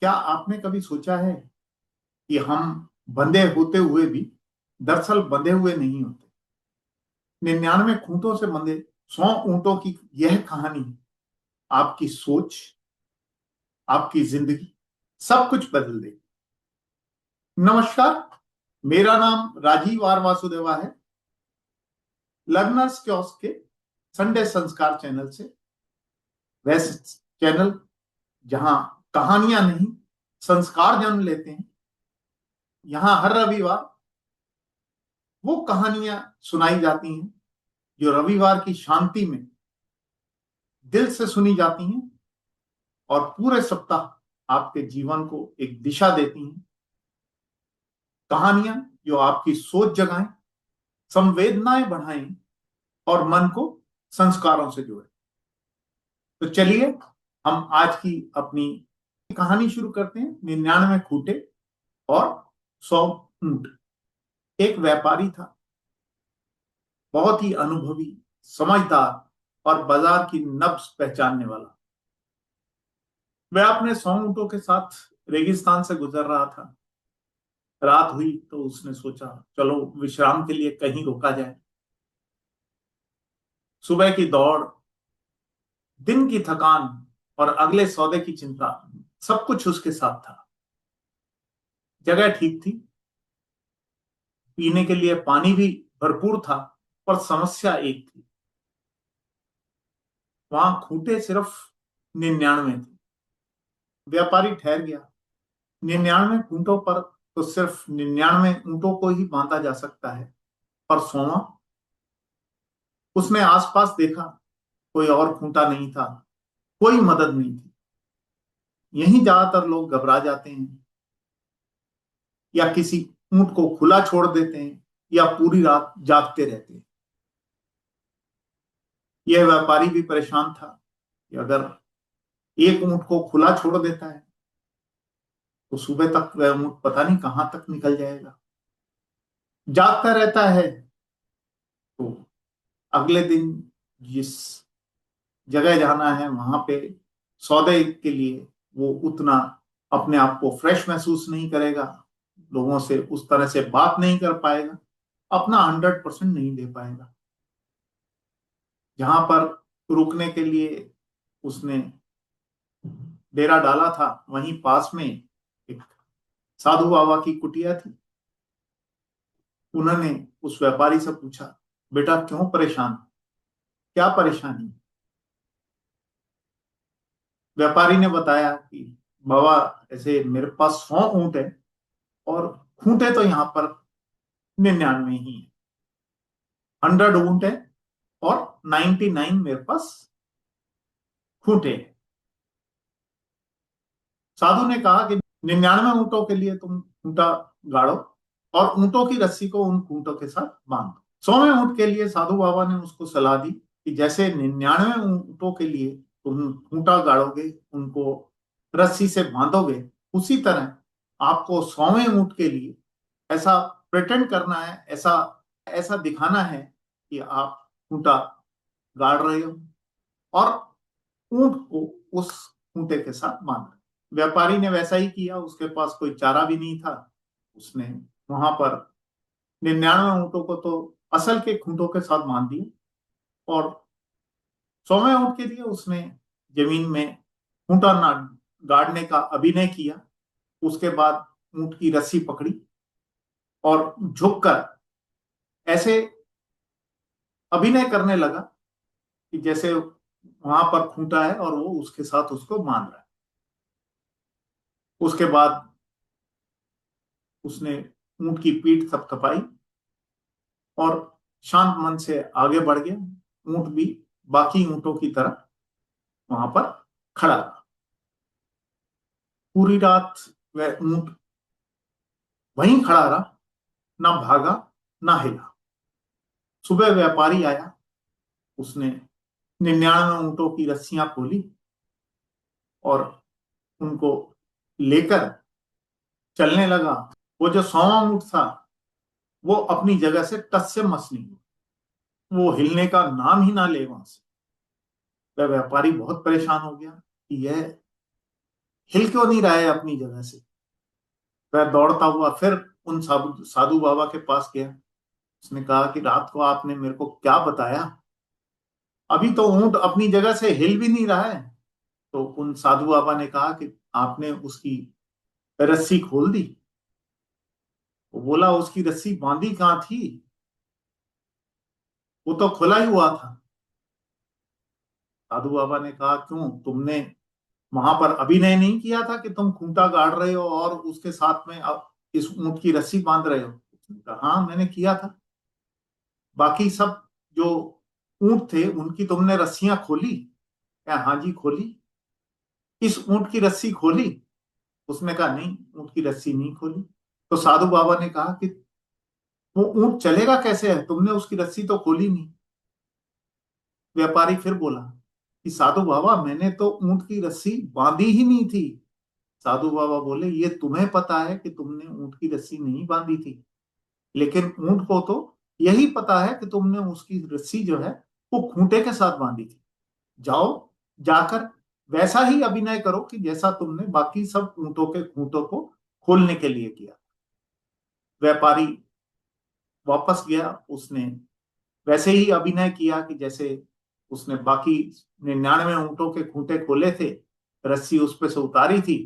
क्या आपने कभी सोचा है कि हम बंधे होते हुए भी दरअसल बंधे हुए नहीं होते। 99 खूंटों से बंधे 100 ऊंटों की यह कहानी आपकी सोच, आपकी जिंदगी, सब कुछ बदल देगी। नमस्कार, मेरा नाम राजीव आर वासुदेवा है। लर्नर्स कियोस्क के संडे संस्कार चैनल से, वैसे चैनल जहां कहानियां नहीं संस्कार जन्म लेते हैं। यहां हर रविवार वो कहानियां सुनाई जाती हैं जो रविवार की शांति में दिल से सुनी जाती हैं और पूरे सप्ताह आपके जीवन को एक दिशा देती हैं। कहानियां जो आपकी सोच जगाएं, संवेदनाएं बढ़ाएं और मन को संस्कारों से जोड़ें। तो चलिए हम आज की अपनी कहानी शुरू करते हैं। 99 खूंटे और 100 ऊंट। एक व्यापारी था, बहुत ही अनुभवी, समझदार और बाजार की नब्ज पहचानने वाला। वह अपने 100 ऊंटों के साथ रेगिस्तान से गुजर रहा था। रात हुई तो उसने सोचा चलो विश्राम के लिए कहीं रुका जाए। सुबह की दौड़, दिन की थकान और अगले सौदे की चिंता, सब कुछ उसके साथ था। जगह ठीक थी, पीने के लिए पानी भी भरपूर था, पर समस्या एक थी, वहां खूंटे सिर्फ 99 थे। व्यापारी ठहर गया। 99 खूंटों पर तो सिर्फ 99 ऊंटों को ही बांधा जा सकता है, पर 100वां? उसने आसपास देखा, कोई और खूंटा नहीं था, कोई मदद नहीं थी। यही ज्यादातर लोग घबरा जाते हैं, या किसी ऊंट को खुला छोड़ देते हैं, या पूरी रात जागते रहते हैं। यह व्यापारी भी परेशान था कि अगर एक ऊंट को खुला छोड़ देता है तो सुबह तक वह ऊंट पता नहीं कहां तक निकल जाएगा। जागता रहता है तो अगले दिन जिस जगह जाना है वहां पे सौदे के लिए वो उतना अपने आप को फ्रेश महसूस नहीं करेगा, लोगों से उस तरह से बात नहीं कर पाएगा, अपना 100% नहीं दे पाएगा। जहां पर रुकने के लिए उसने डेरा डाला था वहीं पास में एक साधु बाबा की कुटिया थी। उन्होंने उस व्यापारी से पूछा, बेटा क्यों परेशान, क्या परेशानी? व्यापारी ने बताया कि बाबा, ऐसे मेरे पास 100 ऊंट है और खूंटे तो यहाँ पर 99 ही है। 100 ऊंट है और 99 मेरे पास खूंटे हैं। साधु ने कहा कि 99 ऊंटों के लिए तुम खूंटा गाड़ो और ऊंटों की रस्सी को उन खूंटों के साथ बांध दो। 100वें ऊंट के लिए साधु बाबा ने उसको सलाह दी कि जैसे 99 ऊंटों के लिए तुम खूंटा गाड़ोगे, उनको रस्सी से बांधोगे, उसी तरह आपको 100वें ऊंट के लिए ऐसा प्रिटेंड करना है, ऐसा ऐसा दिखाना है कि आप खूंटा गाड़ रहे हो और ऊंट को उस खूंटे के साथ बांध रहे। व्यापारी ने वैसा ही किया, उसके पास कोई चारा भी नहीं था। उसने वहां पर 99 ऊंटों को तो असल के खूंटों के साथ बांध दिया और 100वें ऊंट के लिए उसने जमीन में खूंटा ना गाड़ने का अभिनय किया। उसके बाद ऊंट की रस्सी पकड़ी और झुककर ऐसे अभिनय करने लगा कि जैसे वहां पर खूंटा है और वो उसके साथ उसको बांध रहा है। उसके बाद उसने ऊंट की पीठ थपथपाई और शांत मन से आगे बढ़ गया। ऊंट भी बाकी ऊंटों की तरह वहां पर खड़ा रहा। पूरी रात वह ऊंट वहीं खड़ा रहा, ना भागा ना हिला। सुबह व्यापारी आया, उसने 99 ऊंटों की रस्सियां खोली और उनको लेकर चलने लगा। वो जो 100वां ऊंट था वो अपनी जगह से टस से मस नहीं हुआ, वो हिलने का नाम ही ना ले वहां से। वह व्यापारी बहुत परेशान हो गया कि यह हिल क्यों नहीं रहा है अपनी जगह से। वह दौड़ता हुआ फिर उन साधु साधु बाबा के पास गया। उसने कहा कि रात को आपने मेरे को क्या बताया, अभी तो ऊंट अपनी जगह से हिल भी नहीं रहा है। तो उन साधु बाबा ने कहा कि आपने उसकी रस्सी खोल दी। वो बोला उसकी रस्सी बांधी कहाँ थी, वो तो खुला ही हुआ था। साधु बाबा ने कहा क्यों, तुमने वहां पर अभिनय नहीं किया था कि तुम खूंटा गाड़ रहे हो और उसके साथ में अब इस ऊंट की रस्सी बांध रहे हो। उसने कहा हाँ मैंने किया था। बाकी सब जो ऊंट थे उनकी तुमने रस्सियां खोली क्या। हाँ जी खोली। इस ऊंट की रस्सी खोली। उसने कहा नहीं ऊंट की रस्सी नहीं खोली। तो साधु बाबा ने कहा कि वो ऊंट चलेगा कैसे है, तुमने उसकी रस्सी तो खोली नहीं। व्यापारी फिर बोला कि साधु बाबा मैंने तो ऊंट की रस्सी बांधी ही नहीं थी। साधु बाबा बोले ये तुम्हें पता है कि तुमने ऊंट की रस्सी नहीं बांधी थी, लेकिन ऊंट को तो यही पता है कि तुमने उसकी रस्सी जो है वो खूंटे के साथ बांधी थी। जाओ, जाकर वैसा ही अभिनय करो कि जैसा तुमने बाकी सब ऊंटों के खूंटों को खोलने के लिए किया। व्यापारी वापस गया, उसने वैसे ही अभिनय किया कि जैसे उसने बाकी 99 ऊंटों के खूंटे खोले थे, रस्सी उस पे से उतारी थी,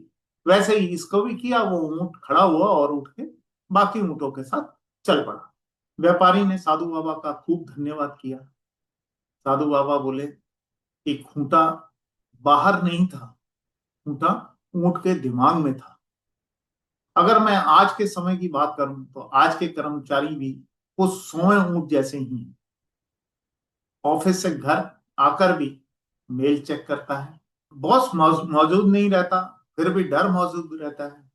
वैसे ही इसको भी किया। वो ऊंट खड़ा हुआ और उठ के बाकी ऊंटों के साथ चल पड़ा। व्यापारी ने साधु बाबा का खूब धन्यवाद किया। साधु बाबा बोले कि खूंटा बाहर नहीं था, खूंटा ऊंट के दिमाग में था। अगर मैं आज के समय की बात करूं तो आज के कर्मचारी भी वो सोए ऊंट जैसे ही हैं। ऑफिस से घर आकर भी मेल चेक करता है, बॉस मौजूद नहीं रहता फिर भी डर मौजूद रहता है।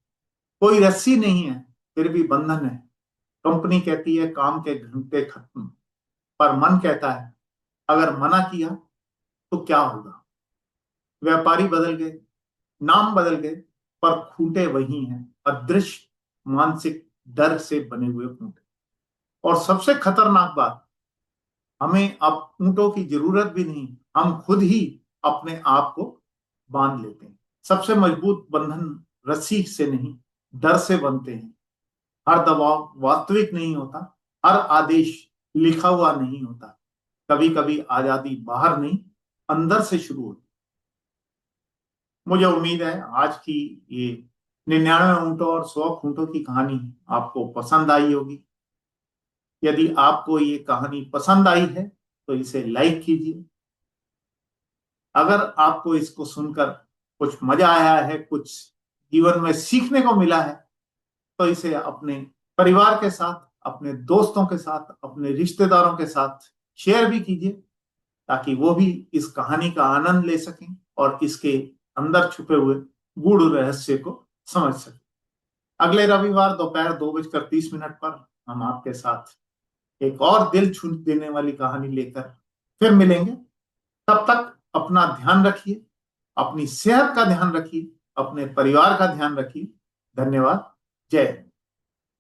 कोई रस्सी नहीं है फिर भी बंधन है। कंपनी कहती है काम के घंटे खत्म, पर मन कहता है अगर मना किया तो क्या होगा। व्यापारी बदल गए, नाम बदल गए, पर खूंटे वही हैं, अदृश्य मानसिक डर से बने हुए खूंटे। और सबसे खतरनाक बात, हमें अब ऊंटों की जरूरत भी नहीं, हम खुद ही अपने आप को बांध लेते हैं। सबसे मजबूत बंधन रस्सी से नहीं डर से बनते हैं। हर दबाव वास्तविक नहीं होता, हर आदेश लिखा हुआ नहीं होता। कभी कभी आजादी बाहर नहीं अंदर से शुरू होती। मुझे उम्मीद है आज की ये 99 ऊंटों और 100 खूंटों की कहानी आपको पसंद आई होगी। यदि आपको ये कहानी पसंद आई है तो इसे लाइक कीजिए। अगर आपको इसको सुनकर कुछ मजा आया है, कुछ जीवन में सीखने को मिला है, तो इसे अपने परिवार के साथ, अपने दोस्तों के साथ, अपने रिश्तेदारों के साथ शेयर भी कीजिए, ताकि वो भी इस कहानी का आनंद ले सकें और इसके अंदर छुपे हुए गूढ़ रहस्य को समझ सकें। अगले रविवार दोपहर 2:30 पर हम आपके साथ एक और दिल छू देने वाली कहानी लेकर फिर मिलेंगे। तब तक अपना ध्यान रखिए, अपनी सेहत का ध्यान रखिए, अपने परिवार का ध्यान रखिए। धन्यवाद। जय हिंद।